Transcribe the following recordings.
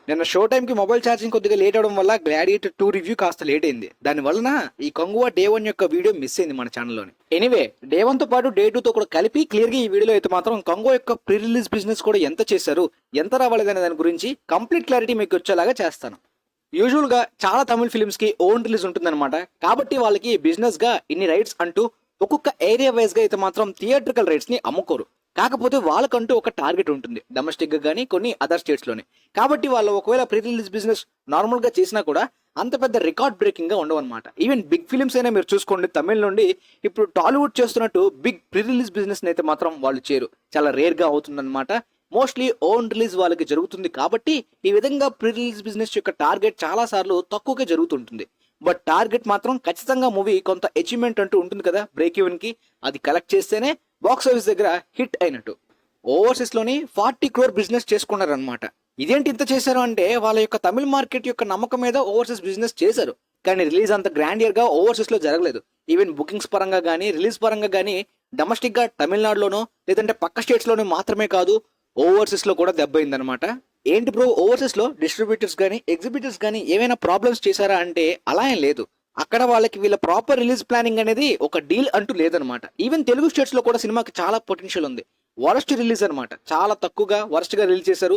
నిన్న షో టైంకి mobile charging కొద్దిగా లేట్ అవడం వల్ల గ్లాడియేటర్ 2 రివ్యూ కాస్త లేట్ అయింది. దాని వలన ఈ కంగువా డే 1 యొక్క వీడియో మిస్ అయింది మన ఛానల్లోని. ఎనీవే, డే 1 తో పాటు డే 2 తో కూడా కలిపి క్లియర్గా ఈ వీడియోలో అయితే మాత్రం కంగువా యొక్క ప్రీ రిలీజ్ బిజినెస్ కూడా ఎంత చేశారు, ఎంత రావాలనే దాని గురించి కంప్లీట్ క్లారిటీ మీకు వచ్చేలాగా చేస్తాను. యూజువల్ గా చాలా తమిళ ఫిల్మ్స్ కి ఓన్ రిలీజ్ ఉంటుందన్నమాట. కాబట్టి వాళ్ళకి బిజినెస్ గా ఇన్ని రైట్స్ అంటూ ఒక్కొక్క ఏరియా వైజ్ గా అయితే మాత్రం థియేట్రికల్ రైట్స్ ని అమ్ముకోరు. కాకపోతే వాళ్ళకంటూ ఒక టార్గెట్ ఉంటుంది డొమెస్టిక్ గా కానీ కొన్ని అదర్ స్టేట్స్ లోనే. కాబట్టి వాళ్ళు ఒకవేళ ప్రీ రిలీజ్ బిజినెస్ నార్మల్ గా చేసినా కూడా అంత పెద్ద రికార్డ్ బ్రేకింగ్ గా ఉండవు అనమాట. ఈవెన్ బిగ్ ఫిల్మ్స్ అయినా మీరు చూసుకోండి, తమిళ నుండి ఇప్పుడు టాలీవుడ్ చేస్తున్నట్టు బిగ్ ప్రీ రిలీజ్ బిజినెస్ అయితే మాత్రం వాళ్ళు చేయరు. చాలా రేర్ గా అవుతుందన్నమాట. మోస్ట్లీ ఓన్ రిలీజ్ వాళ్ళకి జరుగుతుంది. కాబట్టి ఈ విధంగా ప్రీ రిలీజ్ బిజినెస్ యొక్క టార్గెట్ చాలా సార్లు తక్కువగా జరుగుతుంటుంది. బట్ టార్గెట్ మాత్రం ఖచ్చితంగా మూవీ కొంత అచీవ్మెంట్ అంటూ ఉంటుంది కదా బ్రేక్ ఈవెన్ కి, అది కలెక్ట్ చేస్తేనే బాక్స్ ఆఫీస్ దగ్గర హిట్ అయినట్టు. ఓవర్సీస్ లోని 40 crore బిజినెస్ చేసుకున్నారనమాట. ఇదేంటి ఇంత చేశారు అంటే వాళ్ళ యొక్క తమిళ మార్కెట్ యొక్క నమ్మకం మీద ఓవర్సీస్ బిజినెస్ చేశారు. కానీ రిలీజ్ అంత గ్రాండియర్ గా ఓవర్సీస్ లో జరగలేదు. ఈవెన్ బుకింగ్స్ పరంగా కానీ రిలీజ్ పరంగా కానీ డొమెస్టిక్ గా తమిళనాడులోనో లేదంటే పక్క స్టేట్స్ లోనూ మాత్రమే కాదు, ఓవర్సీస్ లో కూడా దెబ్బైందనమాట. ఏంటి బ్రో, ఓవర్సీస్ లో డిస్ట్రిబ్యూటర్స్ కానీ ఎగ్జిబిటర్స్ కానీ ఏమైనా ప్రాబ్లమ్స్ చేశారా అంటే అలా ఏం లేదు. అక్కడ వాళ్ళకి వీళ్ళ ప్రాపర్ రిలీజ్ ప్లానింగ్ అనేది ఒక డీల్ అంటూ లేదనమాట. ఈవెన్ తెలుగు స్టేట్స్ లో కూడా సినిమాకి చాలా పొటెన్షియల్ ఉంది. వరస్ట్ రిలీజ్ అనమాట, చాలా తక్కువగా వరస్ట్ గా రిలీజ్ చేశారు.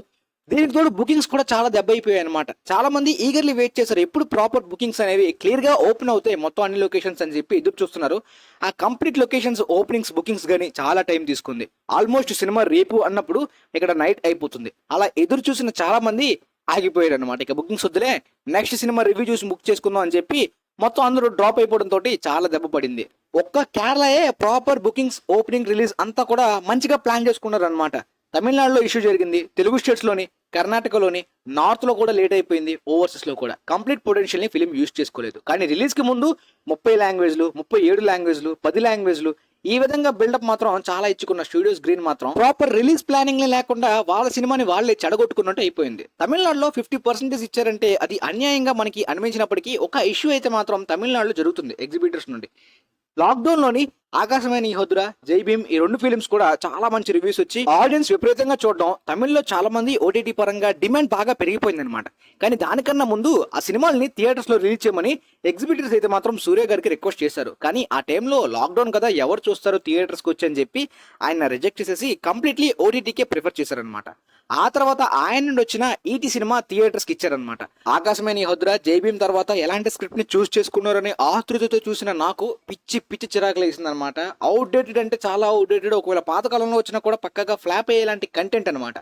దీనికి తోడు బుకింగ్స్ కూడా చాలా దెబ్బ అయిపోయాయి అనమాట. చాలా మంది ఈగర్లీ వెయిట్ చేశారు ఎప్పుడు ప్రాపర్ బుకింగ్స్ అనేవి క్లియర్ గా ఓపెన్ అవుతాయి మొత్తం అన్ని లొకేషన్స్ అని చెప్పి ఎదురు చూస్తున్నారు. ఆ కంప్లీట్ లొకేషన్స్ ఓపెనింగ్స్ బుకింగ్స్ గానీ చాలా టైం తీసుకుంది. ఆల్మోస్ట్ సినిమా రేపు అన్నప్పుడు ఇక్కడ నైట్ అయిపోతుంది. అలా ఎదురు చూసిన చాలా మంది ఆగిపోయారు అనమాట. ఇక బుకింగ్స్ వద్దులే, నెక్స్ట్ సినిమా రివ్యూ చూసి బుక్ చేసుకుందాం అని చెప్పి మొత్తం అందరూ డ్రాప్ అయిపోవడం తోటి చాలా దెబ్బ పడింది. ఒక్క కేరళయే ప్రాపర్ బుకింగ్స్ ఓపెనింగ్ రిలీజ్ అంతా కూడా మంచిగా ప్లాన్ చేసుకున్నారు అనమాట. తమిళనాడులో ఇష్యూ జరిగింది, తెలుగు స్టేట్స్ లోని, కర్ణాటకలోని, నార్త్ లో కూడా లేట్ అయిపోయింది. ఓవర్సీస్ లో కూడా కంప్లీట్ పొటెన్షియల్ ని ఫిలిం యూజ్ చేసుకోలేదు. కానీ రిలీజ్ కి ముందు 30 లాంగ్వేజ్లు, 37 లాంగ్వేజ్లు, 10 లాంగ్వేజ్లు ఈ విధంగా బిల్డప్ మాత్రం చాలా ఇచ్చుకున్న స్టూడియోస్ గ్రీన్ మాత్రం ప్రాపర్ రిలీజ్ ప్లానింగ్ లేకుండా వాళ్ళ సినిమాని వాళ్ళే చెడగొట్టుకున్నట్టు అయిపోయింది. తమిళనాడులో 50% ఇచ్చారంటే అది అన్యాయంగా మనకి అనిపించినప్పటికీ ఒక ఇష్యూ అయితే మాత్రం తమిళనాడులో జరుగుతుంది ఎగ్జిబిటర్స్ నుండి. లాక్డౌన్ లోని ఆకాశమైన ఈ హొద్దురా, జై భీమ్ ఈ 2 ఫిల్మ్స్ కూడా చాలా మంచి రివ్యూస్ వచ్చి ఆడియన్స్ విపరీతంగా చూడడం, తమిళ్లో చాలా మంది ఓటీటీ పరంగా డిమాండ్ బాగా పెరిగిపోయింది అనమాట. కానీ దానికన్నా ముందు ఆ సినిమాల్ని థియేటర్స్ లో రిలీజ్ చేయమని ఎగ్జిబిటర్స్ అయితే మాత్రం సూర్య గారికి రిక్వెస్ట్ చేశారు. కానీ ఆ టైంలో లాక్డౌన్ కదా, ఎవరు చూస్తారు థియేటర్స్ కి వచ్చి అని చెప్పి ఆయన రిజెక్ట్ చేసేసి కంప్లీట్లీ ఓటీటీకే ప్రిఫర్ చేశారనమాట. ఆ తర్వాత ఆయన నుండి వచ్చిన ఈటీ సినిమా థియేటర్స్ కి ఇచ్చారనమాట. ఆకాశమైన ఈ హొద్దురా, జై భీమ్ తర్వాత ఎలాంటి స్క్రిప్ట్ ని చూస్ చేసుకున్నారని ఆతృతతో చూసిన నాకు పిచ్చి పిచ్చి చిరాకులు వేసింది అనమాట. అవుట్డేటెడ్ అంటే చాలా అవుట్డేటెడ్, ఒకవేళ పాతకాలంలో వచ్చినా కూడా పక్కగా ఫ్లాప్ అయ్యేలాంటి కంటెంట్ అనమాట.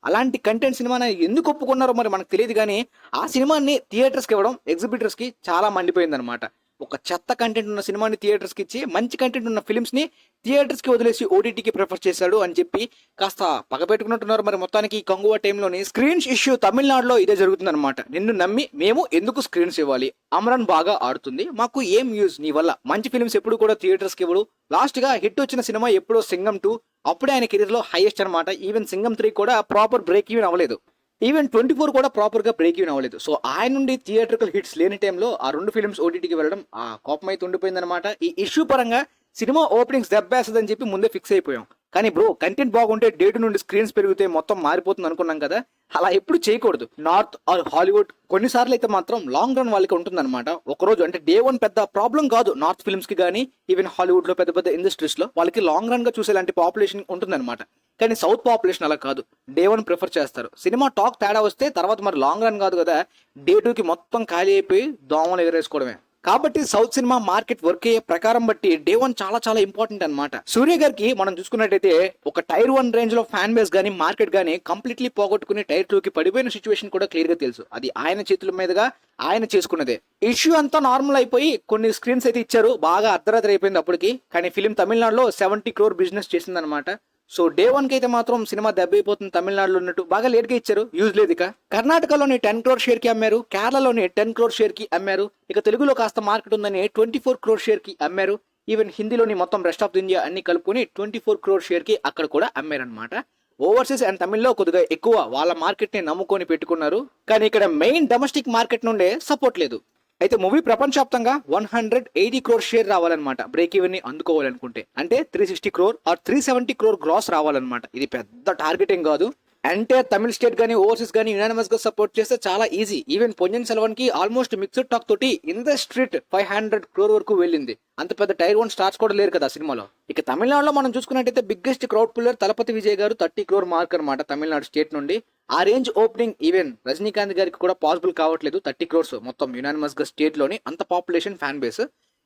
అలాంటి కంటెంట్ సినిమాని ఎందుకు ఒప్పుకున్నారో మరి మనకు తెలియదు. కానీ ఆ సినిమాని థియేటర్స్కి ఇవ్వడం ఎగ్జిబిటర్స్ కి చాలా మండిపోయింది అనమాట. ఒక చెత్త కంటెంట్ ఉన్న సినిమాని థియేటర్స్కి ఇచ్చి మంచి కంటెంట్ ఉన్న ఫిల్మ్స్ ని థియేటర్స్కి వదిలేసి ఓటీటీకి ప్రిఫర్ చేశాడు అని చెప్పి కాస్త పగపెట్టుకున్నట్టున్నారు. మరి మొత్తానికి ఈ కంగువా టైంలోని స్క్రీన్స్ ఇష్యూ తమిళనాడులో ఇదే జరుగుతుంది అనమాట. నిన్ను నమ్మి మేము ఎందుకు స్క్రీన్స్ ఇవ్వాలి, అమరన్ బాగా ఆడుతుంది, మాకు ఏం యూజ్ నీ వల్ల, మంచి ఫిల్మ్స్ ఎప్పుడు కూడా థియేటర్స్కి ఇవ్వడు. లాస్ట్ గా హిట్ వచ్చిన సినిమా ఎప్పుడో సింగం 2, అప్పుడే ఆయన కెరీర్ లో హైయెస్ట్ అనమాట. ఈవెన్ సింగం 3 కూడా ప్రాపర్ బ్రేక్ ఈవెన్ అవ్వలేదు. ఈవెన్ 24 కూడా ప్రాపర్ గా బ్రేక్ ఈవెన్ అవ్వలేదు. సో ఆయన నుండి థియేట్రికల్ హిట్స్ లేని టైంలో ఆ 2 ఫిల్మ్స్ ఓటీటీకి వెళ్ళడం ఆ కోపం అయితే ఉండిపోయిందనమాట. ఈ ఇష్యూ పరంగా సినిమా ఓపెనింగ్స్ దెబ్బేస్తుందని చెప్పి ముందే ఫిక్స్ అయిపోయాం. కానీ బ్రో, కంటెంట్ బాగుంటే డేట్ నుండి స్క్రీన్స్ పెరిగితే మొత్తం మారిపోతుంది అనుకున్నాం కదా, అలా ఎప్పుడు చేయకూడదు. నార్త్ ఆర్ హాలీవుడ్ కొన్నిసార్లు అయితే మాత్రం లాంగ్ రన్ వాళ్ళకి ఉంటుందన్నమాట. ఒకరోజు అంటే డే 1 పెద్ద ప్రాబ్లం కాదు నార్త్ ఫిల్మ్స్ కి కానీ ఈవెన్ హాలీవుడ్ లో పెద్ద పెద్ద ఇండస్ట్రీస్ లో వాళ్ళకి లాంగ్ రన్ గా చూసేలాంటి పాపులేషన్ ఉంటుందన్నమాట. కానీ సౌత్ పాపులేషన్ అలా కాదు, డే 1 ప్రిఫర్ చేస్తారు. సినిమా టాక్ తేడా వస్తే తర్వాత మరి లాంగ్ రన్ కాదు కదా, డే 2కి మొత్తం ఖాళీ అయిపోయి దోమలు ఎగరేసుకోవడమే. కాబట్టి సౌత్ సినిమా మార్కెట్ వర్క్ అయ్యే ప్రకారం బట్టి డే 1 చాలా చాలా ఇంపార్టెంట్ అనమాట. సూర్య గారికి మనం చూసుకున్నట్టయితే ఒక టైర్ 1 రేంజ్ లో ఫ్యాన్ బేస్ గానీ మార్కెట్ గానీ కంప్లీట్లీ పోగొట్టుకుని టైర్ 2కి పడిపోయిన సిచ్యువేషన్ కూడా క్లియర్ గా తెలుసు. అది ఆయన చేతుల మీదుగా ఆయన చేసుకున్నదే. ఇష్యూ అంతా నార్మల్ అయిపోయి కొన్ని స్క్రీన్స్ అయితే ఇచ్చారు, బాగా అర్ధరాత్రి అయిపోయింది అప్పటికి. కానీ ఫిలిం తమిళనాడులో 70 crore బిజినెస్ చేసిందనమాట. సో డే 1కి అయితే మాత్రం సినిమా దెబ్బ అయిపోతుంది తమిళనాడులో ఉన్నట్టు. బాగా లేట్ గా ఇచ్చారు, యూజ్ లేదు. ఇక కర్ణాటకలోని 10 crore షేర్ కి అమ్మారు, కేరళలోని 10 crore షేర్ కి అమ్మారు. ఇక తెలుగులో కాస్త మార్కెట్ ఉందని 24 crore షేర్ కి అమ్మారు. ఈవెన్ హిందీలోని మొత్తం రెస్ట్ ఆఫ్ ది ఇండియా అన్ని కలుపుకొని 24 crore షేర్ కి అక్కడ కూడా అమ్మారనమాట. ఓవర్సీస్ అండ్ తమిళ్లో కొద్దిగా ఎక్కువ వాళ్ళ మార్కెట్ ని నమ్ముకొని పెట్టుకున్నారు. కానీ ఇక్కడ మెయిన్ డొమెస్టిక్ మార్కెట్ నుండే సపోర్ట్ లేదు. అయితే మూవీ ప్రపంచవ్యాప్తంగా 180 crore షేర్ రావాలన్నమాట బ్రేక్ ఈవెన్ ని అందుకోవాలనుకుంటే. అంటే 360 crore ఆర్ 370 crore గ్రాస్ రావాలన్నమాట. ఇది పెద్ద టార్గెట్ ఏం కాదు. అంటే తమిళ స్టేట్ గానీ ఓవర్సీస్ గానీ యునానిమస్ గా సపోర్ట్ చేస్తే చాలా ఈజీ. ఈవెన్ పొన్నియిన్ సెల్వన్ కి ఆల్మోస్ట్ మిక్స్డ్ టాక్ తోటి ఇన్ ద స్ట్రీట్ 500 crore వరకు వెళ్ళింది. అంత పెద్ద టైర్ 1 స్టార్స్ కూడా లేరు కదా సినిమాలో. ఇక తమిళనాడులో మనం చూసుకున్నట్టయితే biggest crowd puller Thalapathy Vijay గారు 30 crore మార్క్ అనమాట తమిళనాడు స్టేట్ నుండి. ఆ రేంజ్ ఓపెనింగ్ ఈవెన్ రజనీకాంత్ గారికి కూడా పాసిబుల్ కావట్లేదు. 30 crores మొత్తం యునానిమస్ గా స్టేట్ లోని అంత పాపులేషన్ ఫ్యాన్ బేస్.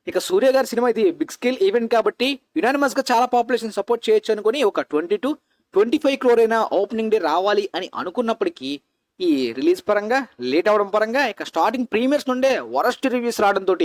ఇక సూర్య గారి సినిమా ఇది బిగ్ స్కేల్ ఈవెంట్ కాబట్టి యునానిమస్ గా చాలా పాపులేషన్ సపోర్ట్ చేయొచ్చు అనుకుని ఒక 20-25 crore అయినా ఓపెనింగ్ డే రావాలి అని అనుకున్నప్పటికీ ఈ రిలీజ్ పరంగా లేట్ అవడం పరంగా ఇక స్టార్టింగ్ ప్రీమియర్స్ నుండే వరస్ట్ రివ్యూస్ రావడంతో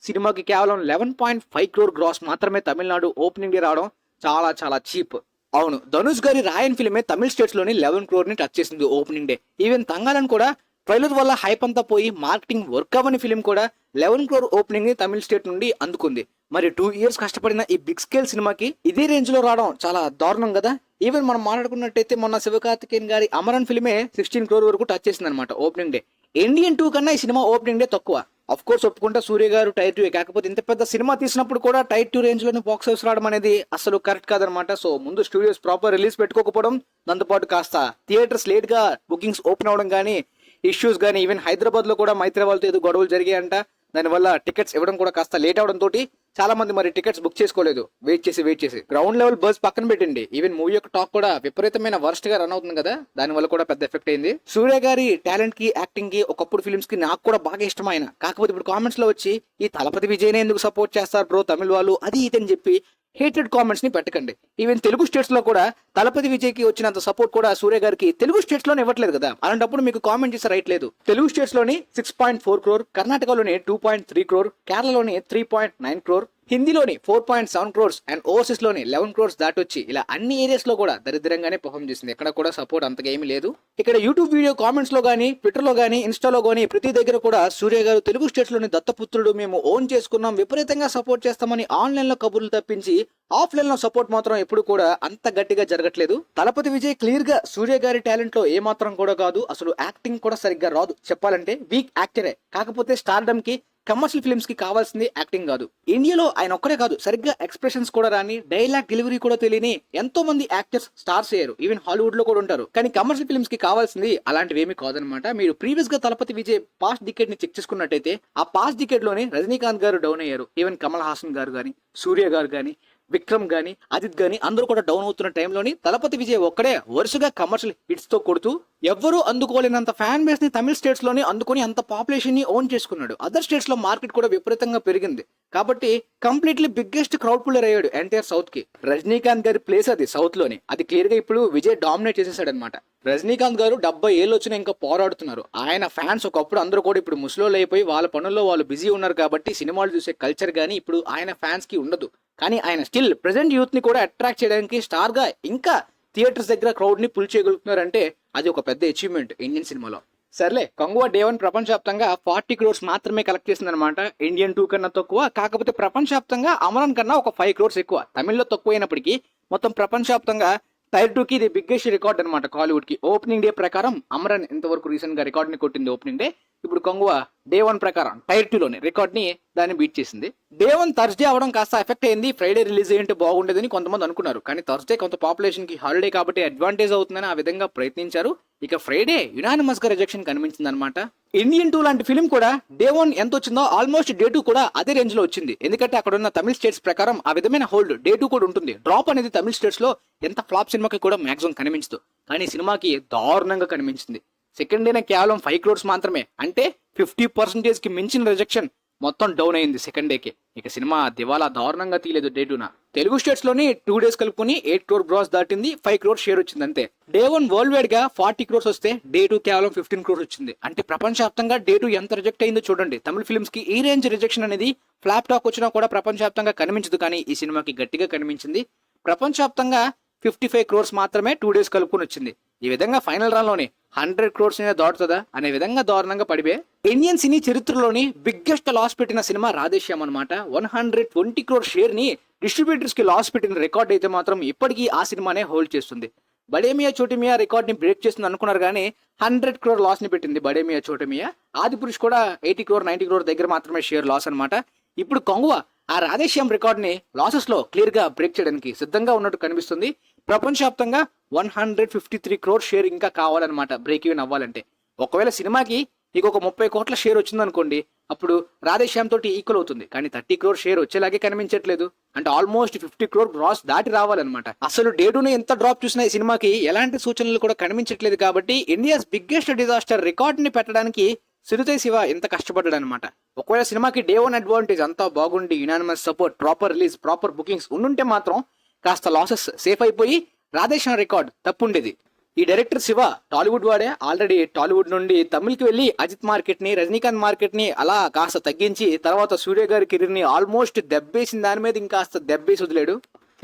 సినిమాకి కేవలం 11.5 crore గ్రాస్ మాత్రమే తమిళనాడు ఓపెనింగ్ డే రావడం చాలా చాలా చీప్. అవును, ధనుష్ గారి రాయన్ ఫిల్మే తమిళ స్టేట్స్ లోని 11 crore ని టచ్ చేసింది ఓపెనింగ్ డే. ఈవెన్ తంగాలను కూడా ట్రైలర్ వల్ల హైప్ అంతా పోయి మార్కెటింగ్ వర్క్ అవ్వని ఫిల్మ్ కూడా 11 crore ఓపెనింగ్ ని తమిళ స్టేట్ నుండి అందుకుంది. మరి 2 years కష్టపడిన ఈ బిగ్ స్కేల్ సినిమాకి ఇదే రేంజ్ లో రావడం చాలా దారుణం కదా. ఈవెన్ మనం మాట్లాడుకున్నట్టయితే మొన్న శివకార్తికేయన్ గారి అమరన్ ఫిల్మే 16 crore వరకు టచ్ చేసింది అనమాట ఓపెనింగ్ డే. ఇండియన్ 2 కన్నా ఈ సినిమా ఓపెనింగ్ డే తక్కువ. అఫ్ కోర్స్ ఒప్పుకుంటా సూర్య గారు టైర్ 2, కాకపోతే ఇంత పెద్ద సినిమా తీసినప్పుడు కూడా టైర్ 2 రేంజ్ లోనే బాక్స్ ఆఫీస్ రావడం అనేది అసలు కరెక్ట్ కాదనమాట. సో ముందు స్టూడియోస్ ప్రాపర్ రిలీజ్ పెట్టుకోకపోవడం, దాంతోపాటు కాస్త థియేటర్స్ లేట్ గా బుకింగ్స్ ఓపెన్ అవడం కానీ ఇష్యూస్ కానీ, ఈవెన్ హైదరాబాద్ లో కూడా మైత్రి వాళ్ళతో ఏదో గొడవలు జరిగాయంట. దానివల్ల టికెట్స్ ఇవ్వడం కూడా కాస్త లేట్ అవడం తోటి చాలా మంది మరి టికెట్స్ బుక్ చేసుకోలేదు. వెయిట్ చేసి గ్రౌండ్ లెవెల్ బస్ పక్కన పెట్టండి, ఈవెన్ మూవీ యొక్క టాక్ కూడా విపరీతమైన వర్స్ట్ గా రన్ అవుతుంది కదా. దాని వల్ల కూడా పెద్ద ఎఫెక్ట్ అయింది. సూర్య గారి టాలెంట్ కి, యాక్టింగ్ కి, ఒకప్పుడు ఫిల్మ్స్ కి నాకు కూడా బాగా ఇష్టమైన, కాకపోతే ఇప్పుడు కామెంట్స్ లో వచ్చి ఈ తలపతి విజయ్నే ఎందుకు సపోర్ట్ చేస్తారు బ్రో తమిళ వాళ్ళు అది ఇది అని చెప్పి హేటెడ్ కామెంట్స్ ని పెట్టకండి. ఈవెన్ తెలుగు స్టేట్స్ లో కూడా తలపతి విజయ్ కి వచ్చినంత సపోర్ట్ కూడా సూర్య గారికి తెలుగు స్టేట్స్ లోనే ఇవ్వట్లేదు కదా. అలాంటప్పుడు మీకు కామెంట్ చేసే రైట్ లేదు. తెలుగు స్టేట్స్ లోని 6.4 crore, కర్ణాటకలోని 2.3 crore, కేరళలోని 3.9 crore, హిందీలోని 4.7 crores అండ్ ఓవర్సీస్ లోని 11 crores దాటొచ్చి ఇలా అన్ని ఏరియాస్ లో కూడా దరిద్రంగానే పర్ఫామ్ చేసింది. ఎక్కడ కూడా సపోర్ట్ అంతగా ఏమీ లేదు. ఇక్కడ యూట్యూబ్ వీడియో కామెంట్స్ లో గానీ, ట్విట్టర్ లో గానీ, ఇన్స్టాలో గానీ ప్రతి దగ్గర కూడా సూర్య గారు తెలుగు స్టేట్స్ లోని దత్తపుత్రుడు, మేము ఓన్ చేసుకున్నాం, విపరీతంగా సపోర్ట్ చేస్తామని ఆన్లైన్ లో కబుర్లు తప్పించి ఆఫ్లైన్ లో సపోర్ట్ మాత్రం ఎప్పుడు కూడా అంత గట్టిగా జరగట్లేదు. తలపతి విజయ్ క్లియర్ గా సూర్య గారి టాలెంట్ లో ఏ మాత్రం కూడా కాదు, అసలు యాక్టింగ్ కూడా సరిగ్గా రాదు. చెప్పాలంటే వీక్ యాక్టరే. కాకపోతే స్టార్డమ్ కి, కమర్షియల్ ఫిల్మ్స్ కి కావాల్సింది యాక్టింగ్ కాదు. ఇండియాలో ఆయన ఒక్కడే కాదు, సరిగ్గా ఎక్స్ప్రెషన్స్ కూడా రాని, డైలాగ్ డెలివరీ కూడా తెలియని ఎంతో మంది యాక్టర్స్ స్టార్స్ అయ్యారు. ఈవెన్ హాలీవుడ్ లో కూడా ఉంటారు. కానీ కమర్షియల్ ఫిల్మ్స్ కి కావాల్సింది అలాంటివి ఏమీ కాదనమాట. మీరు ప్రీవియస్ గా తలపతి విజయ్ పాస్ట్ డికేడ్ ని చెక్ చేసుకున్నట్టయితే ఆ పాస్ట్ డికేడ్ లోనే రజనీకాంత్ గారు డౌన్ అయ్యారు. ఈవెన్ కమల్ హాసన్ గారు గానీ, సూర్య గారు గానీ, విక్రమ్ గానీ, అజిత్ గానీ అందరూ కూడా డౌన్ అవుతున్న టైంలోని తలపతి విజయ్ ఒక్కడే వరుసగా కమర్షియల్ హిట్స్ తో కొడుతూ ఎవ్వరూ అందుకోలేనంత ఫ్యాన్ బేస్ ని తమిళ స్టేట్స్ లోని అందుకుని అంత పాపులేషన్ ని ఓన్ చేసుకున్నాడు. అదర్ స్టేట్స్ లో మార్కెట్ కూడా విపరీతంగా పెరిగింది కాబట్టి కంప్లీట్లీ బిగ్గెస్ట్ క్రౌడ్ పుల్లర్ అయ్యాడు ఎంటైర్ సౌత్ కి. రజనీకాంత్ గారి ప్లేస్ అది సౌత్ లోని. అది క్లియర్ గా ఇప్పుడు విజయ్ డామినేట్ చేసేసాడు అనమాట. రజనీకాంత్ గారు 70 ఏళ్ళు వచ్చినా ఇంకా పోరాడుతున్నారు. ఆయన ఫ్యాన్స్ ఒకప్పుడు అందరూ కూడా ఇప్పుడు ముసలోళ్ళు అయిపోయి వాళ్ళ పనుల్లో వాళ్ళు బిజీ ఉన్నారు కాబట్టి సినిమాలు చూసే కల్చర్ గానీ ఇప్పుడు ఆయన ఫ్యాన్స్ కి ఉండదు. కానీ ఆయన స్టిల్ ప్రెసెంట్ యూత్ ని కూడా అట్రాక్ట్ చేయడానికి స్టార్ గా ఇంకా థియేటర్స్ దగ్గర క్రౌడ్ ని పుల్ చేయగలుగుతున్నారంటే అది ఒక పెద్ద అచీవ్మెంట్ ఇండియన్ సినిమాలో. సర్లే, కంగువా డే 1 ప్రపంచవ్యాప్తంగా 40 crores మాత్రమే కలెక్ట్ చేసింది అనమాట. ఇండియన్ 2 కన్నా తక్కువ. కాకపోతే ప్రపంచవ్యాప్తంగా అమరన్ కన్నా ఒక 5 crores ఎక్కువ. తమిళ్లో తక్కువ అయినప్పటికీ మొత్తం ప్రపంచవ్యాప్తంగా టైర్ 2 కి ఇది బిగ్గెస్ట్ రికార్డ్ అనమాట. కాలీవుడ్ కి ఓపెనింగ్ డే ప్రకారం అమరన్ ఇంతవరకు రీసెంట్ గా రికార్డ్ ని కొట్టింది ఓపెనింగ్ డే. ఇప్పుడు కంగువా డే 1 ప్రకారం టైర్ 2 లోనే రికార్డ్ ని దాన్ని బీట్ చేసింది. డే 1 థర్స్డే అవడం కాస్త ఎఫెక్ట్ అయింది. ఫ్రైడే రిలీజ్ అయ్యింటే బాగుండేదని కొంతమంది అనుకున్నారు. కానీ థర్స్డే కొంత పాపులేషన్ కి హాలిడే కాబట్టి అడ్వాంటేజ్ అవుతుందని ఆ విధంగా ప్రయత్నించారు. ఇక ఫ్రైడే యునానిమస్ గా రిజెక్షన్ కనిపించింది అనమాట. ఇండియన్ 2 లాంటి ఫిల్మ్ కూడా డే 1 ఎంత వచ్చిందో ఆల్మోస్ట్ డే 2 కూడా అదే రేంజ్ లో వచ్చింది. ఎందుకంటే అక్కడ ఉన్న తమిళ స్టేట్స్ ప్రకారం ఆ విధమైన హోల్డ్ డే 2 కూడా ఉంటుంది. డ్రాప్ అనేది తమిళ స్టేట్స్ లో ఎంత ఫ్లాప్ సినిమాకి కూడా మాక్సిమం కనిపించదు. కానీ సినిమాకి దారుణంగా కనిపించింది. సెకండ్ డేనే కేవలం 5 crores మాత్రమే. అంటే 50% కి మించిన రిజెక్షన్ మొత్తం డౌన్ అయింది సెకండ్ డేకి. ఇక సినిమా దివాలా దారుణంగా తీయలేదు డే 2న. తెలుగు స్టేట్స్ లోని 2 days కలుపుకొని 8 crore గ్రాస్ దాటింది. 5 crores షేర్ వచ్చింది అంతే. డే 1 వరల్డ్ వైడ్ గా 40 crores వస్తే డే 2 కేవలం 15 crores వచ్చింది. అంటే ప్రపంచవ్యాప్తంగా డే 2 ఎంత రిజెక్ట్ అయిందో చూడండి. తమిళ ఫిల్మ్స్ కి ఈ రేంజ్ రిజెక్షన్ అనేది ఫ్లాప్ టాక్ వచ్చినా కూడా ప్రపంచవ్యాప్తంగా కనిపించదు. కానీ ఈ సినిమాకి గట్టిగా కనిపించింది. ప్రపంచవ్యాప్తంగా 55 crores మాత్రమే 2 days కలుపుకొని వచ్చింది. ఈ విధంగా ఫైనల్ రన్ లోని 100 crores దాటుతుందా అనే విధంగా దారుణంగా పడిపోయి ఇండియన్ సినీ చరిత్రలోని బిగ్గెస్ట్ లాస్ పెట్టిన సినిమా రాధేశ్యామ్ అనమాట. 120 crore షేర్ ని డిస్ట్రిబ్యూటర్స్ కి లాస్ పెట్టిన రికార్డ్ అయితే మాత్రం ఇప్పటికీ ఆ సినిమానే హోల్డ్ చేస్తుంది. బడేమియా చోటిమియా రికార్డ్ ని బ్రేక్ చేస్తుంది అనుకున్నారు కానీ 100 crore లాస్ ని పెట్టింది బడేమియా చోటిమియా. ఆది పురుష్ కూడా 80 crore 90 crore దగ్గర మాత్రమే షేర్ లాస్ అనమాట. ఇప్పుడు కంగువా ఆ రాధేశ్యామ్ రికార్డ్ ని లాసెస్ లో క్లియర్ గా బ్రేక్ చేయడానికి సిద్ధంగా ఉన్నట్టు కనిపిస్తుంది. ప్రపంచవ్యాప్తంగా 153 crore షేర్ ఇంకా కావాలన్నమాట బ్రేక్ ఈవెన్ అవ్వాలంటే. ఒకవేళ సినిమాకి నీకు ఒక 30 కోట్ల షేర్ వచ్చిందనుకోండి, అప్పుడు రాధేశ్యామ్ తోటి ఈక్వల్ అవుతుంది. కానీ 30 crore షేర్ వచ్చేలాగే కనిపించట్లేదు. అంటే ఆల్మోస్ట్ 50 crore గ్రాస్ దాటి రావాలన్నమాట. అసలు డే 2ని ఎంత డ్రాప్ చూసినా ఈ సినిమాకి ఎలాంటి సూచనలు కూడా కనిపించట్లేదు. కాబట్టి ఇండియాస్ బిగ్గెస్ట్ డిజాస్టర్ రికార్డ్ ని పెట్టడానికి చిరుతై శివ ఎంత కష్టపడ్డాడు అనమాట. ఒకవేళ సినిమాకి డే 1 అడ్వాంటేజ్ అంతా బాగుండి, unanimous support, proper release, proper bookings ఉండుంటే మాత్రం కాస్త లాసెస్ సేఫ్ అయిపోయి రాధేశ్యామ్ రికార్డ్ తప్పుండేది. ఈ డైరెక్టర్ శివ టాలీవుడ్ వాడే. ఆల్రెడీ టాలీవుడ్ నుండి తమిళ్కి వెళ్ళి అజిత్ మార్కెట్ ని, రజనీకాంత్ మార్కెట్ ని అలా కాస్త తగ్గించి తర్వాత సూర్య గారి కెరీర్ ని ఆల్మోస్ట్ దెబ్బేసిన దాని మీద ఇంకాస్త దెబ్బేసి వదిలేడు.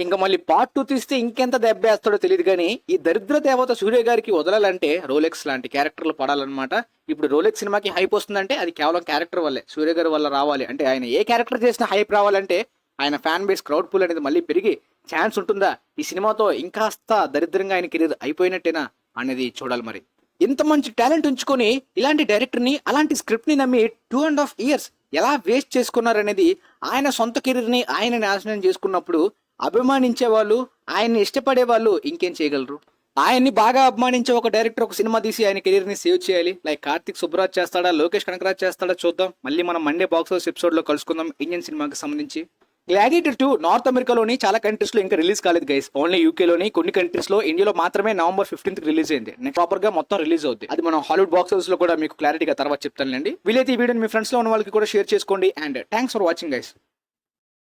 ఇంకా మళ్ళీ పార్ట్ 2 తీస్తే ఇంకెంత దెబ్బేస్తాడో తెలియదు. కానీ ఈ దరిద్ర దేవత సూర్య గారికి వదలాలంటే రోలెక్స్ లాంటి క్యారెక్టర్లు పడాలన్నమాట. ఇప్పుడు రోలెక్స్ సినిమాకి హైప్ వస్తుందంటే అది కేవలం క్యారెక్టర్ వల్లే, సూర్య గారి వల్ల రావాలి. అంటే ఆయన ఏ క్యారెక్టర్ చేసినా హైప్ రావాలంటే ఆయన ఫ్యాన్ బేస్, క్రౌడ్ పూల్ అనేది మళ్ళీ పెరిగి ఛాన్స్ ఉంటుందా? ఈ సినిమాతో ఇంకాస్త దరిద్రంగా ఆయన కెరీర్ అయిపోయినట్టేనా అనేది చూడాలి. మరి ఇంత మంచి టాలెంట్ ఉంచుకొని ఇలాంటి డైరెక్టర్ని, అలాంటి స్క్రిప్ట్ ని నమ్మి 2.5 years ఎలా వేస్ట్ చేసుకున్నారనేది, ఆయన సొంత కెరీర్ని ఆయన నాశనం చేసుకున్నప్పుడు అభిమానించే వాళ్ళు, ఆయన్ని ఇష్టపడే వాళ్ళు ఇంకేం చేయగలరు? ఆయన్ని బాగా అభిమానించే ఒక డైరెక్టర్ ఒక సినిమా తీసి ఆయన కెరీర్ ని సేవ్ చేయాలి. లైక్ కార్తిక్ సుబ్బరాజ్ చేస్తాడా, లోకేష్ కనకరాజ్ చేస్తాడా చూద్దాం. మళ్ళీ మనం మండే బాక్స్ ఆఫీస్ ఎపిసోడ్ లో కలుసుకుందాం ఇండియన్ సినిమాకి సంబంధించి. గ్లాడియేటర్ 2 నార్త్ అమెరికాలోని చాలా కంట్రీస్ లో ఇంకా రిలీజ్ కాలేదు గైస్. ఓన్లీ యూకేలోని కొన్ని కంట్రీస్ లో, ఇండియాలో మాత్రమే November 15th రిలీజ్ అయింది. ప్రాపర్ గా మొత్తం రిలీజ్ అవుతుంది. అది మనం హాలీవుడ్ బాక్స్ ఆఫీస్ లో కూడా మీకు క్లారిటీగా తర్వాత చెప్తానండి. వీలైతే ఈ వీడియోని మీ ఫ్రెండ్స్ లో ఉన్న వాళ్ళకి కూడా షేర్ చేసుకోండి. And thanks for watching guys.